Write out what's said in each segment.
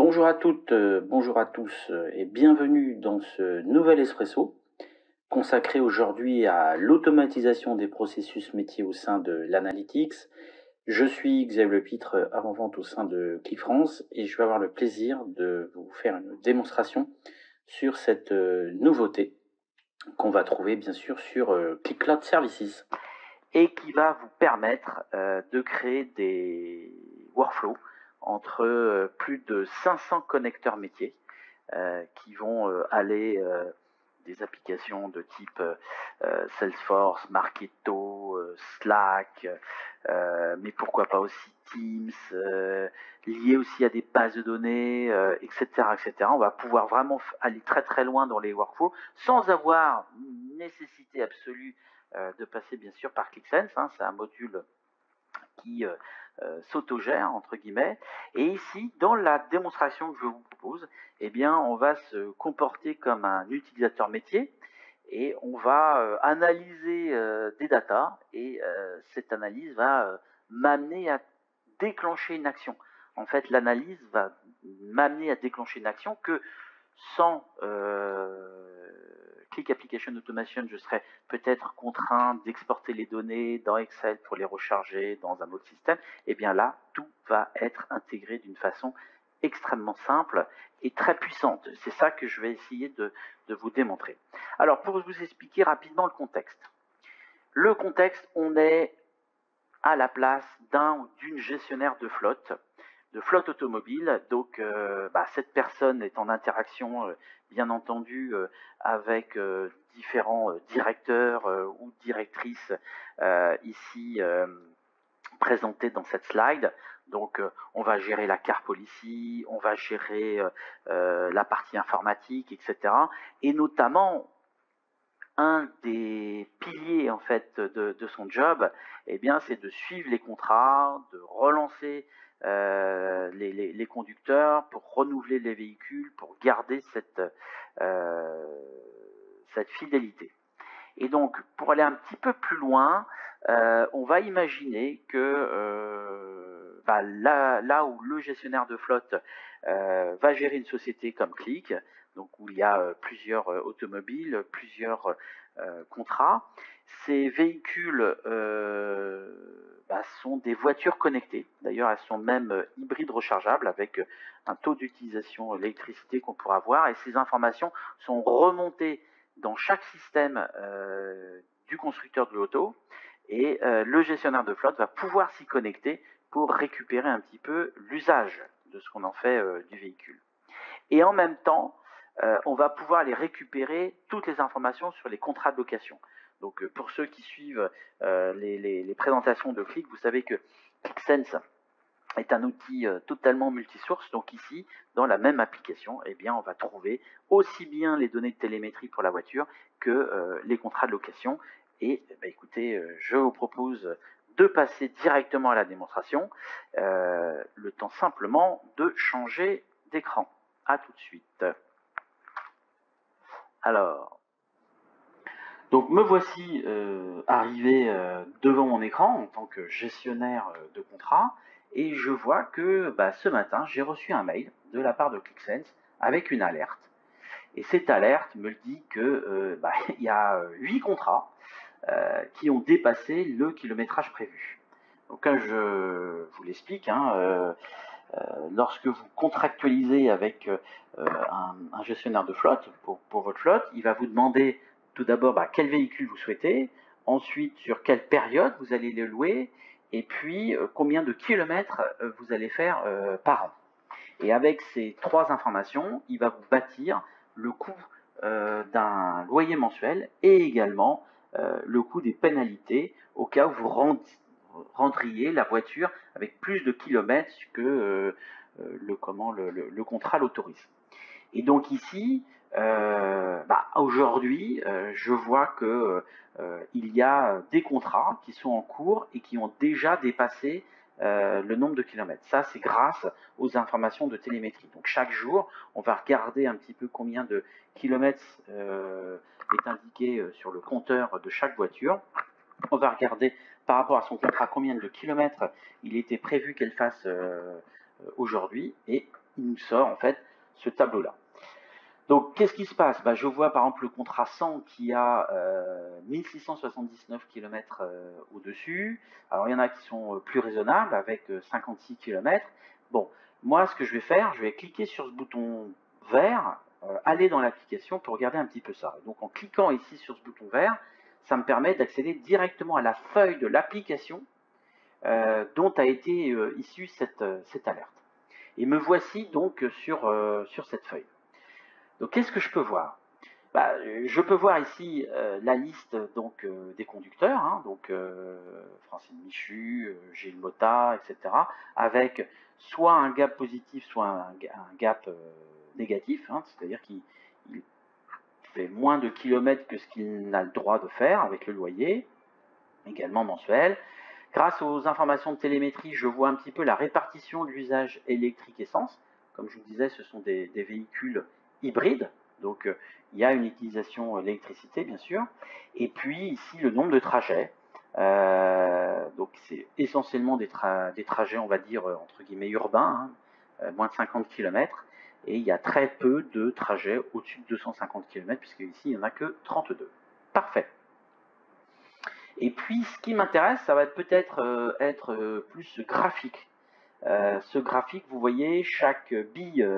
Bonjour à toutes, bonjour à tous et bienvenue dans ce nouvel Espresso consacré aujourd'hui à l'automatisation des processus métiers au sein de l'analytics. Je suis Xavier Lepitre, avant-vente au sein de ClickFrance et je vais avoir le plaisir de vous faire une démonstration sur cette nouveauté qu'on va trouver bien sûr sur Click Cloud Services et qui va vous permettre de créer des workflows entre plus de 500 connecteurs métiers qui vont aller des applications de type Salesforce, Marketo, Slack, mais pourquoi pas aussi Teams, lié aussi à des bases de données, etc., etc. On va pouvoir vraiment aller très très loin dans les workflows sans avoir une nécessité absolue de passer bien sûr par ClickSense. C'est un module qui s'autogère entre guillemets. Et ici, dans la démonstration que je vous propose, eh bien, on va se comporter comme un utilisateur métier et on va analyser des datas et cette analyse va m'amener à déclencher une action. En fait, l'analyse va m'amener à déclencher une action que sans Click Application Automation, je serais peut-être contraint d'exporter les données dans Excel pour les recharger dans un autre système. Et bien là, tout va être intégré d'une façon extrêmement simple et très puissante. C'est ça que je vais essayer de vous démontrer. Alors, pour vous expliquer rapidement le contexte. Le contexte, on est à la place d'un ou d'une gestionnaire de flotte automobile. Donc, cette personne est en interaction, bien entendu, avec différents directeurs ou directrices ici présentés dans cette slide. Donc, on va gérer la car policy, on va gérer la partie informatique, etc. Et notamment, un des piliers en fait de son job, eh bien, c'est de suivre les contrats, de relancer les conducteurs pour renouveler les véhicules, pour garder cette fidélité. Et donc, pour aller un petit peu plus loin, on va imaginer que là où le gestionnaire de flotte va gérer une société comme Click, donc où il y a plusieurs automobiles, plusieurs contrats, ces véhicules sont des voitures connectées. D'ailleurs, elles sont même hybrides rechargeables avec un taux d'utilisation d'électricité qu'on pourra voir. Et ces informations sont remontées dans chaque système du constructeur de l'auto. Et le gestionnaire de flotte va pouvoir s'y connecter pour récupérer un petit peu l'usage de ce qu'on en fait du véhicule. Et en même temps, on va pouvoir aller récupérer toutes les informations sur les contrats de location. Donc pour ceux qui suivent les présentations de Click, vous savez que ClickSense est un outil totalement multisource. Donc ici, dans la même application, eh bien, on va trouver aussi bien les données de télémétrie pour la voiture que les contrats de location. Et écoutez, je vous propose de passer directement à la démonstration, le temps simplement de changer d'écran. À tout de suite. Alors, donc me voici arrivé devant mon écran en tant que gestionnaire de contrat et je vois que ce matin j'ai reçu un mail de la part de ClickSense avec une alerte. Et cette alerte me dit que il y a 8 contrats qui ont dépassé le kilométrage prévu. Donc quand je vous l'explique, lorsque vous contractualisez avec un gestionnaire de flotte pour votre flotte, il va vous demander tout d'abord quel véhicule vous souhaitez, ensuite sur quelle période vous allez le louer, et puis combien de kilomètres vous allez faire par an. Et avec ces 3 informations, il va vous bâtir le coût d'un loyer mensuel et également le coût des pénalités au cas où vous rentriez la voiture avec plus de kilomètres que le contrat l'autorise. Et donc ici, aujourd'hui, je vois que il y a des contrats qui sont en cours et qui ont déjà dépassé le nombre de kilomètres. Ça, c'est grâce aux informations de télémétrie. Donc chaque jour, on va regarder un petit peu combien de kilomètres est indiqué sur le compteur de chaque voiture. On va regarder par rapport à son contrat combien de kilomètres il était prévu qu'elle fasse aujourd'hui. Et il nous sort en fait ce tableau-là. Donc, qu'est-ce qui se passe? Je vois par exemple le contrat 100 qui a 1679 km au-dessus. Alors, il y en a qui sont plus raisonnables avec 56 km. Bon, moi, ce que je vais faire, je vais cliquer sur ce bouton vert, aller dans l'application pour regarder un petit peu ça. Donc, en cliquant ici sur ce bouton vert, ça me permet d'accéder directement à la feuille de l'application dont a été issue cette alerte. Et me voici donc sur cette feuille. Donc, qu'est-ce que je peux voir? Je peux voir ici la liste donc des conducteurs, hein, donc Francine Michu, Gilles Motta, etc., avec soit un gap positif, soit un gap négatif, hein, c'est-à-dire qu'il fait moins de kilomètres que ce qu'il n'a le droit de faire avec le loyer, également mensuel. Grâce aux informations de télémétrie, je vois un petit peu la répartition de l'usage électrique-essence. Comme je vous disais, ce sont des véhicules hybrides, donc il y a une utilisation d'électricité, bien sûr. Et puis ici, le nombre de trajets. Donc c'est essentiellement des trajets, on va dire, entre guillemets, urbains, hein, moins de 50 km. Et il y a très peu de trajets au-dessus de 250 km, puisque ici, il n'y en a que 32. Parfait. Et puis, ce qui m'intéresse, ça va peut-être être plus graphique. Ce graphique, vous voyez, chaque bille,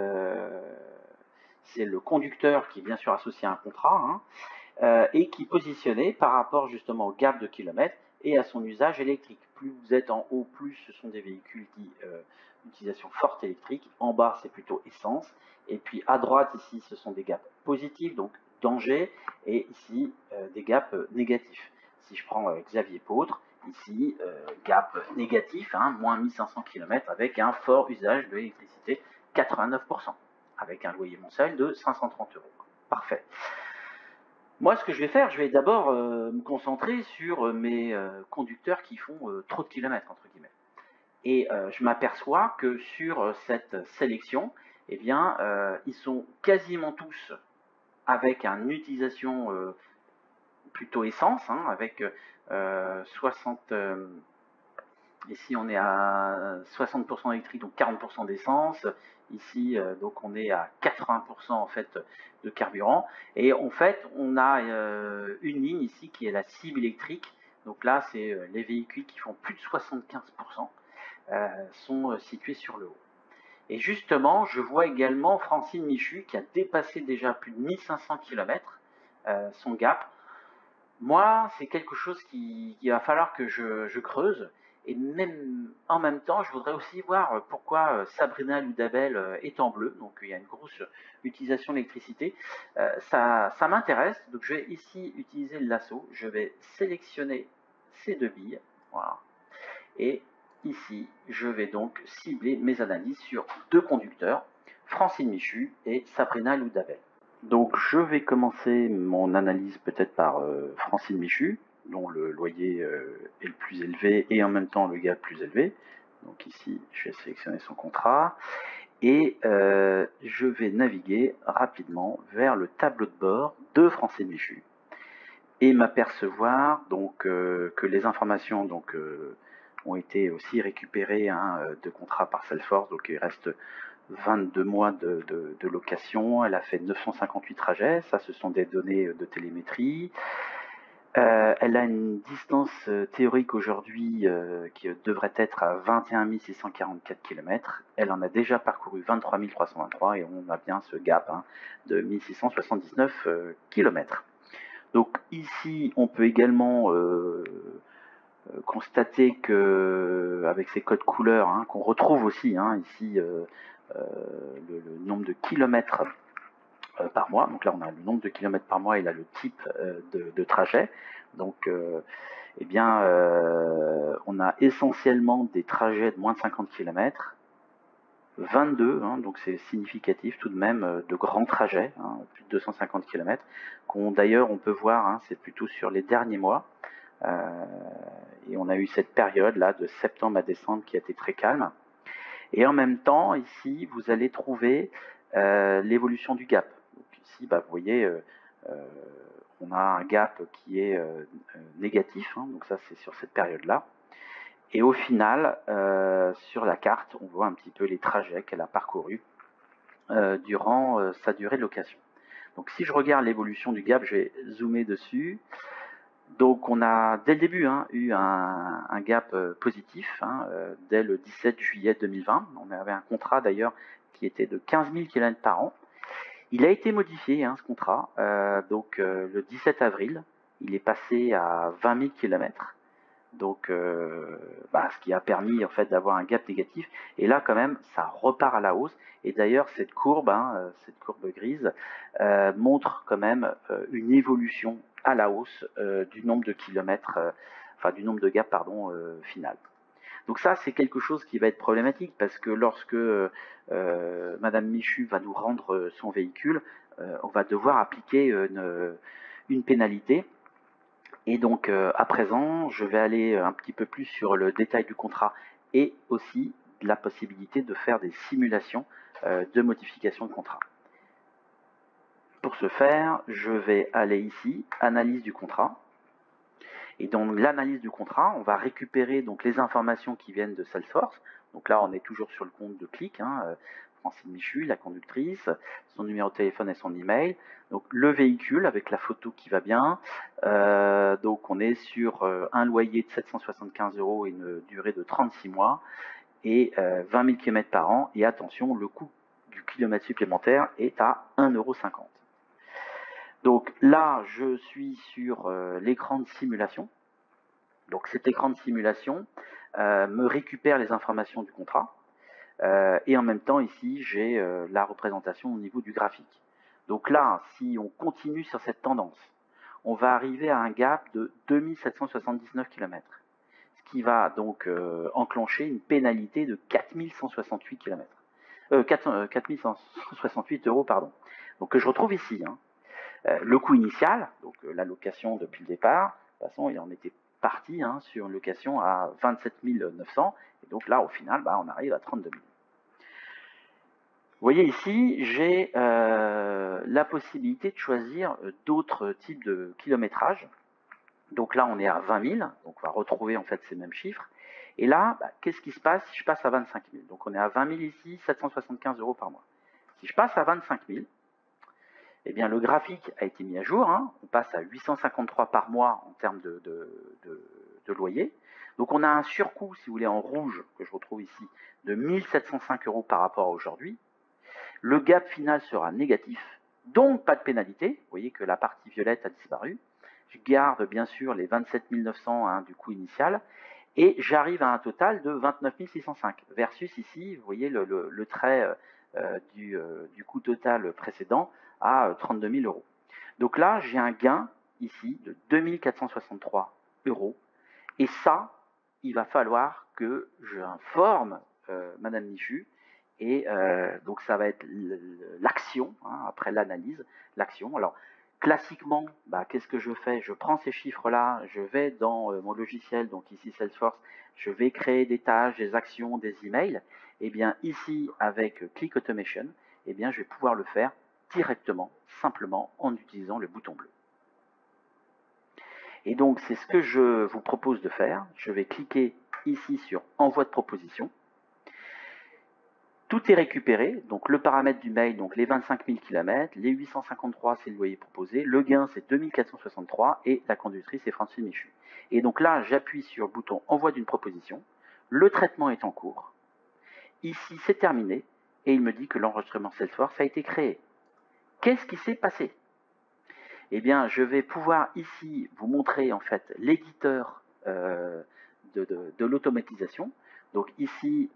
c'est le conducteur qui est bien sûr associé à un contrat, hein, et qui est positionné par rapport justement au gap de kilomètres et à son usage électrique. Plus vous êtes en haut, plus ce sont des véhicules qui utilisation forte électrique. En bas, c'est plutôt essence. Et puis à droite, ici, ce sont des gaps positifs, donc danger, et ici, des gaps négatifs. Si je prends Xavier Pautre, ici, gap négatif, hein, moins 1500 km avec un fort usage de l'électricité, 89%, avec un loyer mensuel de 530 euros. Parfait. Moi, ce que je vais faire, je vais d'abord me concentrer sur mes conducteurs qui font trop de kilomètres, entre guillemets. Et je m'aperçois que sur cette sélection, eh bien, ils sont quasiment tous avec une utilisation plutôt essence, hein, avec 60... ici, on est à 60% électrique, donc 40% d'essence. Ici, donc on est à 80% en fait de carburant. Et en fait, on a une ligne ici qui est la cible électrique. Donc là, c'est les véhicules qui font plus de 75%. Sont situés sur le haut. Et justement, je vois également Francine Michu qui a dépassé déjà plus de 1500 km son gap. Moi, c'est quelque chose qui va falloir que je creuse. Et même en même temps, je voudrais aussi voir pourquoi Sabrina Loudabel est en bleu. Donc il y a une grosse utilisation d'électricité. Ça m'intéresse. Donc je vais ici utiliser le lasso. Je vais sélectionner ces deux billes. Voilà. Et ici, je vais donc cibler mes analyses sur deux conducteurs, Francine Michu et Sabrina Loudabel. Donc je vais commencer mon analyse peut-être par Francine Michu, dont le loyer est le plus élevé et en même temps le gap le plus élevé. Donc ici, je vais sélectionner son contrat et je vais naviguer rapidement vers le tableau de bord de Francine Michu et m'apercevoir donc que les informations donc ont été aussi récupérées de contrats par Salesforce, donc il reste 22 mois de location, elle a fait 958 trajets, ça ce sont des données de télémétrie. Elle a une distance théorique aujourd'hui qui devrait être à 21 644 km. Elle en a déjà parcouru 23 323 et on a bien ce gap de 1679 km. Donc ici, on peut également constater que avec ces codes couleurs qu'on retrouve aussi ici le nombre de kilomètres par mois. Donc là, on a le nombre de kilomètres par mois et là le type de trajet. Donc, eh bien, on a essentiellement des trajets de moins de 50 km. 22, donc c'est significatif tout de même de grands trajets, plus de 250 km, d'ailleurs on peut voir, c'est plutôt sur les derniers mois, et on a eu cette période là de septembre à décembre qui a été très calme. Et en même temps, ici, vous allez trouver l'évolution du gap. Donc ici, vous voyez, on a un gap qui est négatif, donc ça c'est sur cette période-là. Et au final, sur la carte, on voit un petit peu les trajets qu'elle a parcourus durant sa durée de location. Donc si je regarde l'évolution du gap, je vais zoomer dessus. Donc on a dès le début eu un gap positif dès le 17 juillet 2020. On avait un contrat d'ailleurs qui était de 15 000 km par an. Il a été modifié ce contrat, donc le 17 avril, il est passé à 20 000 km. Donc, ce qui a permis en fait d'avoir un gap négatif. Et là, quand même, ça repart à la hausse. Et d'ailleurs, cette courbe grise, montre quand même une évolution à la hausse du nombre de kilomètres, du nombre de gaps, final. Donc ça, c'est quelque chose qui va être problématique parce que lorsque Madame Michu va nous rendre son véhicule, on va devoir appliquer une pénalité. Et donc à présent, je vais aller un petit peu plus sur le détail du contrat et aussi la possibilité de faire des simulations de modification de contrat. Pour ce faire, je vais aller ici, analyse du contrat. Et dans l'analyse du contrat, on va récupérer donc les informations qui viennent de Salesforce. Donc là, on est toujours sur le compte de Click, Francine Michu, la conductrice, son numéro de téléphone et son email. Donc le véhicule avec la photo qui va bien. Donc on est sur un loyer de 775 € et une durée de 36 mois et 20 000 km par an. Et attention, le coût du kilomètre supplémentaire est à 1,50 €. Donc là, je suis sur l'écran de simulation. Donc cet écran de simulation me récupère les informations du contrat. Et en même temps, ici, j'ai la représentation au niveau du graphique. Donc là, si on continue sur cette tendance, on va arriver à un gap de 2779 km. Ce qui va donc enclencher une pénalité de 4168 km. 4168 €, pardon. Donc que je retrouve ici. Le coût initial, donc la location depuis le départ, de toute façon, il en était parti sur une location à 27 900. Et donc là, au final, on arrive à 32 000. Vous voyez ici, j'ai la possibilité de choisir d'autres types de kilométrage. Donc là, on est à 20 000, donc on va retrouver en fait ces mêmes chiffres. Et là, qu'est-ce qui se passe si je passe à 25 000? Donc on est à 20 000 ici, 775 € par mois. Si je passe à 25 000, eh bien le graphique a été mis à jour. On passe à 853 par mois en termes de loyer. Donc on a un surcoût, si vous voulez, en rouge, que je retrouve ici, de 1705 € par rapport à aujourd'hui. Le gap final sera négatif, donc pas de pénalité. Vous voyez que la partie violette a disparu. Je garde bien sûr les 27 900 du coût initial et j'arrive à un total de 29 605 versus ici, vous voyez le trait du coût total précédent à 32 000 €. Donc là, j'ai un gain ici de 2 463 € et ça, il va falloir que j'informe Madame Michu. Et donc ça va être l'action, après l'analyse, l'action. Alors classiquement, qu'est-ce que je fais? Je prends ces chiffres-là, je vais dans mon logiciel, donc ici Salesforce, je vais créer des tâches, des actions, des emails. Et bien ici, avec Click Automation, je vais pouvoir le faire directement, simplement, en utilisant le bouton bleu. Et donc c'est ce que je vous propose de faire. Je vais cliquer ici sur Envoi de proposition. Tout est récupéré, donc le paramètre du mail, donc les 25 000 km, les 853 c'est le loyer proposé, le gain c'est 2463 et la conductrice c'est Francine Michu. Et donc là, j'appuie sur le bouton Envoi d'une proposition, le traitement est en cours, ici c'est terminé et il me dit que l'enregistrement Salesforce a été créé. Qu'est-ce qui s'est passé? Eh bien, je vais pouvoir ici vous montrer en fait l'éditeur de l'automatisation. Donc ici,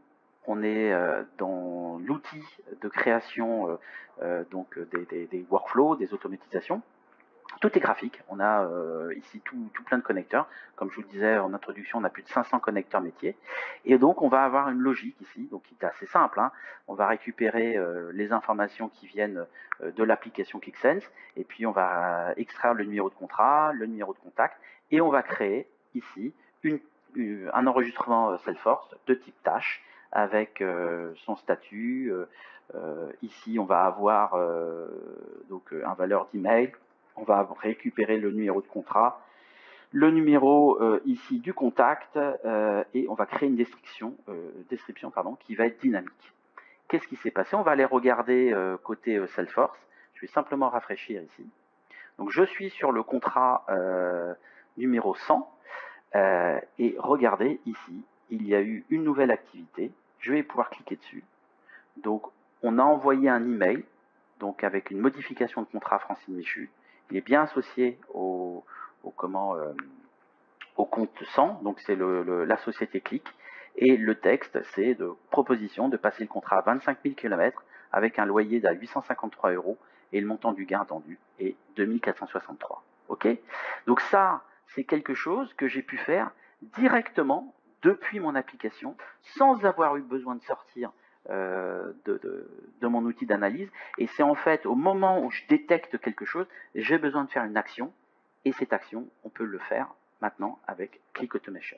on est dans l'outil de création des workflows, des automatisations. Tout est graphique. On a ici tout plein de connecteurs. Comme je vous le disais en introduction, on a plus de 500 connecteurs métiers. Et donc, on va avoir une logique ici, donc qui est assez simple. On va récupérer les informations qui viennent de l'application ClickSense. Et puis, on va extraire le numéro de contrat, le numéro de contact. Et on va créer ici un enregistrement Salesforce de type tâche avec son statut. Ici, on va avoir un valeur d'email. On va récupérer le numéro de contrat, le numéro ici du contact et on va créer une description qui va être dynamique. qu'est-ce qui s'est passé? On va aller regarder côté Salesforce. Je vais simplement rafraîchir ici. Donc je suis sur le contrat numéro 100 et regardez ici, il y a eu une nouvelle activité. Je vais pouvoir cliquer dessus. Donc on a envoyé un email donc avec une modification de contrat Francine Michu. Il est bien associé au compte 100, donc c'est la société Click. Et le texte, c'est de proposition de passer le contrat à 25 000 km avec un loyer d'à 853 € et le montant du gain attendu est 2463. Ok? Donc ça, c'est quelque chose que j'ai pu faire directement depuis mon application sans avoir eu besoin de sortir de mon outil d'analyse. Et c'est en fait au moment où je détecte quelque chose, j'ai besoin de faire une action et cette action, on peut le faire maintenant avec Click Automation.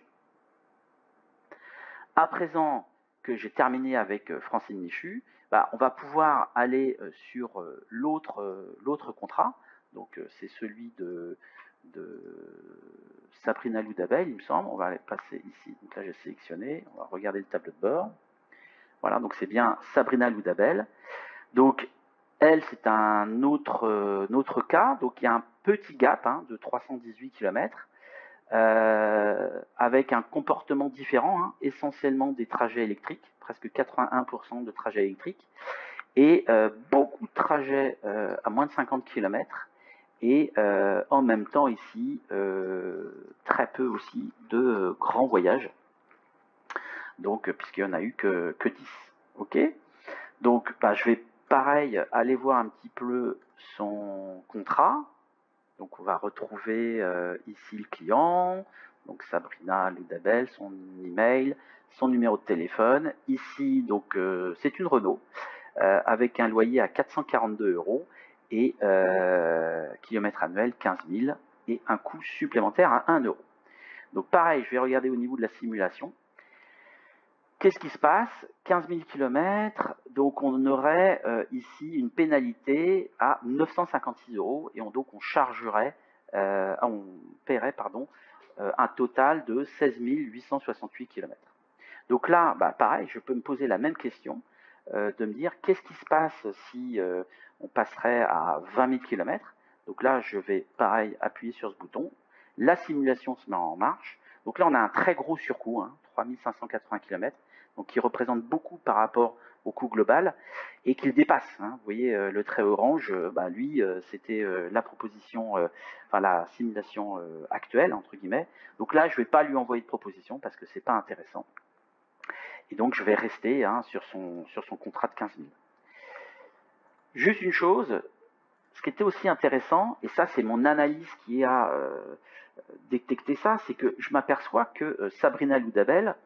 À présent que j'ai terminé avec Francine Michu, on va pouvoir aller sur l'autre contrat. Donc c'est celui de Sabrina Loudabel, il me semble. On va aller passer ici. Donc là j'ai sélectionné. On va regarder le tableau de bord. Voilà, donc c'est bien Sabrina Loudabel. Donc elle, c'est un autre cas. Donc il y a un petit gap de 318 km. Avec un comportement différent, essentiellement des trajets électriques, presque 81% de trajets électriques, et beaucoup de trajets à moins de 50 km, et en même temps ici, très peu aussi de grands voyages, donc puisqu'il n'y en a eu que 10. Ok, donc je vais pareil aller voir un petit peu son contrat. Donc on va retrouver ici le client, donc Sabrina Loudabel, son email, son numéro de téléphone. Ici, donc c'est une Renault avec un loyer à 442 € et kilomètre annuel 15 000 et un coût supplémentaire à 1 €. Donc pareil, je vais regarder au niveau de la simulation. Qu'est-ce qui se passe? 15 000 km, donc on aurait ici une pénalité à 956 € et donc on chargerait, on paierait un total de 16 868 km. Donc là, pareil, je peux me poser la même question, de me dire qu'est-ce qui se passe si on passerait à 20 000 km. Donc là, je vais pareil appuyer sur ce bouton, la simulation se met en marche. Donc là, on a un très gros surcoût, 3580 km, donc qui représente beaucoup par rapport au coût global et qu'il dépasse. Vous voyez, le trait orange, lui, c'était la proposition, la simulation actuelle, entre guillemets. Donc là, je ne vais pas lui envoyer de proposition parce que ce n'est pas intéressant. Et donc, je vais rester sur son contrat de 15 000. Juste une chose, ce qui était aussi intéressant, et ça, c'est mon analyse qui a détecté ça, c'est que je m'aperçois que Sabrina Loudabel,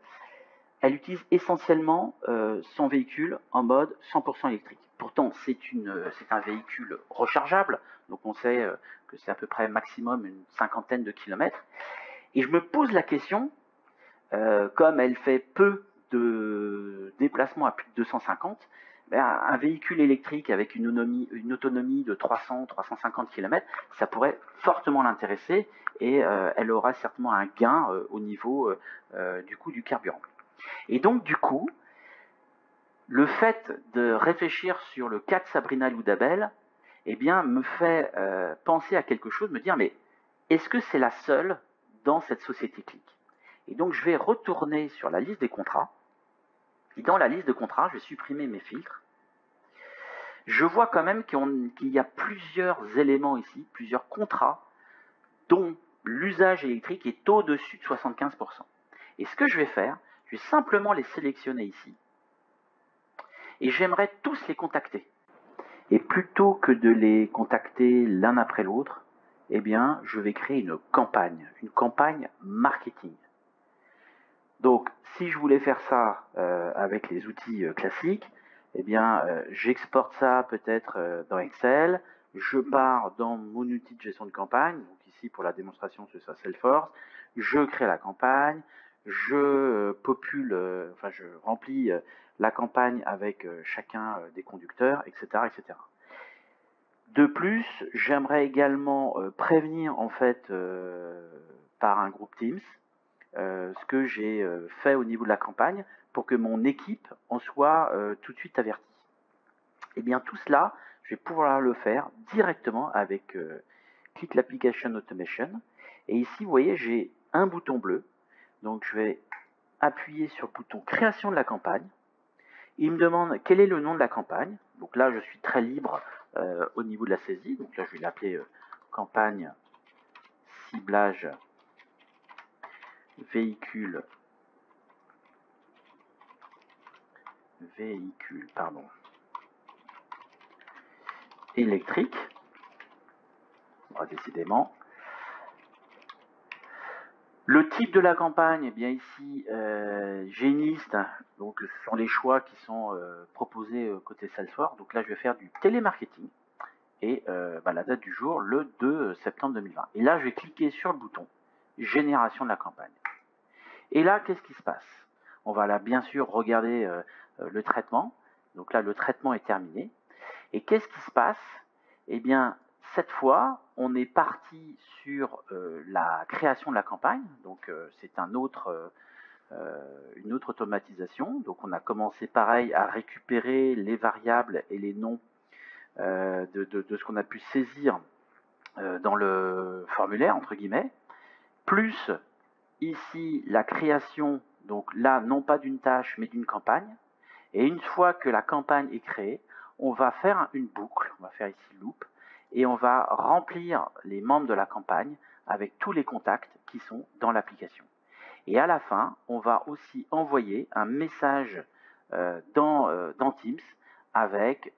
elle utilise essentiellement son véhicule en mode 100% électrique. Pourtant, c'est un véhicule rechargeable, donc on sait que c'est à peu près maximum une 50aine de kilomètres. Et je me pose la question, comme elle fait peu de déplacements à plus de 250, un véhicule électrique avec une autonomie de 300-350 km, ça pourrait fortement l'intéresser et elle aura certainement un gain au niveau du coût du carburant. Et donc, du coup, le fait de réfléchir sur le cas de Sabrina Loudabel, me fait penser à quelque chose, me dire, mais est-ce que c'est la seule dans cette société Click? Et donc, je vais retourner sur la liste des contrats. Et dans la liste de contrats, je vais supprimer mes filtres. Je vois quand même qu'il y a plusieurs éléments ici, plusieurs contrats, dont l'usage électrique est au-dessus de 75%. Et ce que je vais faire, je vais simplement les sélectionner ici. Et j'aimerais tous les contacter. Et plutôt que de les contacter l'un après l'autre, je vais créer une campagne marketing. Donc, si je voulais faire ça avec les outils classiques, j'exporte ça peut-être dans Excel, je pars dans mon outil de gestion de campagne, donc ici pour la démonstration c'est ça Salesforce, je crée la campagne, je je remplis la campagne avec chacun des conducteurs, etc., etc. De plus, j'aimerais également prévenir en fait par un groupe Teams ce que j'ai fait au niveau de la campagne pour que mon équipe en soit tout de suite avertie. Et bien tout cela, je vais pouvoir le faire directement avec Click l'Application Automation. Et ici, vous voyez, j'ai un bouton bleu. Donc je vais appuyer sur le bouton Création de la campagne. Il me demande quel est le nom de la campagne. Donc là, je suis très libre au niveau de la saisie. Donc là, je vais l'appeler campagne ciblage véhicule électrique. Décidément. Le type de la campagne, eh bien ici, j'ai une liste, donc ce sont les choix qui sont proposés côté Salesforce. Donc là, je vais faire du télémarketing et la date du jour, le 2 septembre 2020. Et là, je vais cliquer sur le bouton Génération de la campagne. Et là, qu'est-ce qui se passe? On va là, bien sûr, regarder le traitement. Donc là, le traitement est terminé. Et qu'est-ce qui se passe? Eh bien, cette fois, on est parti sur la création de la campagne. Donc, c'est une autre automatisation. Donc, on a commencé pareil à récupérer les variables et les noms de ce qu'on a pu saisir dans le formulaire, entre guillemets, plus ici la création, donc là, non pas d'une tâche, mais d'une campagne. Et une fois que la campagne est créée, on va faire une boucle, on va faire ici loop, et on va remplir les membres de la campagne avec tous les contacts qui sont dans l'application. Et à la fin, on va aussi envoyer un message dans Teams avec,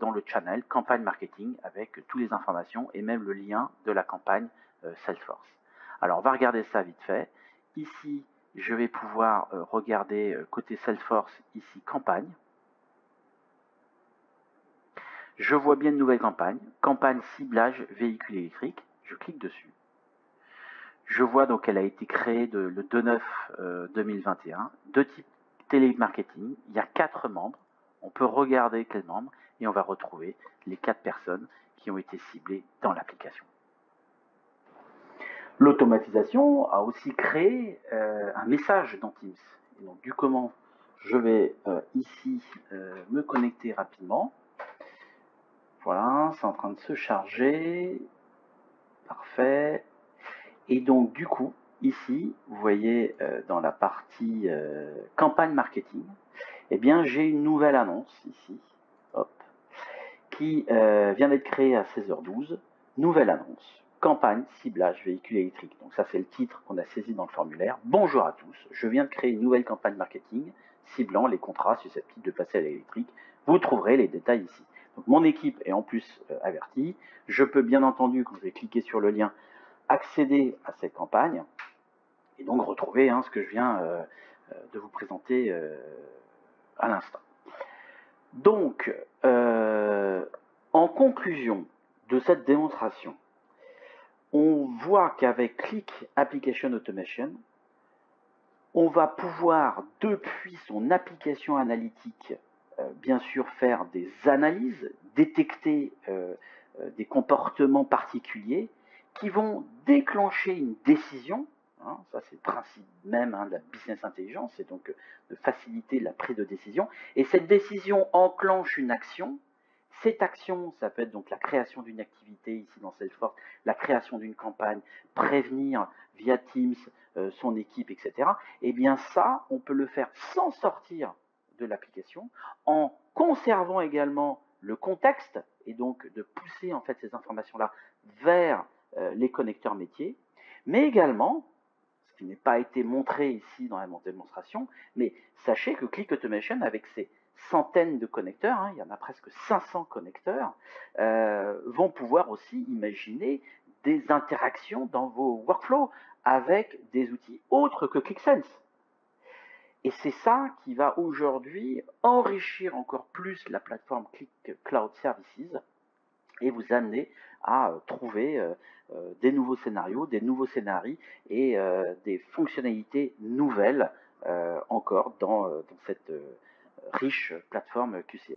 dans le channel campagne marketing, avec toutes les informations et même le lien de la campagne Salesforce. Alors, on va regarder ça vite fait. Ici, je vais pouvoir regarder côté Salesforce, ici campagne. Je vois bien une nouvelle campagne, campagne ciblage véhicule électrique. Je clique dessus. Je vois donc qu'elle a été créée le 2/9/2021, de type télémarketing. Il y a 4 membres. On peut regarder quels membres et on va retrouver les 4 personnes qui ont été ciblées dans l'application. L'automatisation a aussi créé un message dans Teams. Et donc, du comment je vais ici me connecter rapidement. Voilà, c'est en train de se charger. Parfait. Et donc, du coup, ici, vous voyez dans la partie campagne marketing, eh bien, j'ai une nouvelle annonce ici, hop, qui vient d'être créée à 16h12. Nouvelle annonce, campagne ciblage véhicule électrique. Donc ça, c'est le titre qu'on a saisi dans le formulaire. Bonjour à tous, je viens de créer une nouvelle campagne marketing ciblant les contrats susceptibles de passer à l'électrique. Vous trouverez les détails ici. Donc mon équipe est en plus avertie. Je peux bien entendu, quand je vais cliquer sur le lien, accéder à cette campagne et donc retrouver ce que je viens de vous présenter à l'instant. Donc, en conclusion de cette démonstration, on voit qu'avec Click Application Automation, on va pouvoir, depuis son application analytique, bien sûr faire des analyses, détecter des comportements particuliers qui vont déclencher une décision. Ça, c'est le principe même de la business intelligence, c'est donc de faciliter la prise de décision. Et cette décision enclenche une action. Cette action, ça peut être donc la création d'une activité, ici dans Salesforce, la création d'une campagne, prévenir via Teams son équipe, etc. Et bien ça, on peut le faire sans sortir de l'application, en conservant également le contexte, et donc de pousser en fait ces informations-là vers les connecteurs métiers, mais également, ce qui n'est pas été montré ici dans la démonstration, mais sachez que Click Automation, avec ses centaines de connecteurs, il y en a presque 500 connecteurs, vont pouvoir aussi imaginer des interactions dans vos workflows avec des outils autres que ClickSense. Et c'est ça qui va aujourd'hui enrichir encore plus la plateforme Click Cloud Services et vous amener à trouver des nouveaux scénarios, des nouveaux scénarios et des fonctionnalités nouvelles encore dans cette riche plateforme QCM.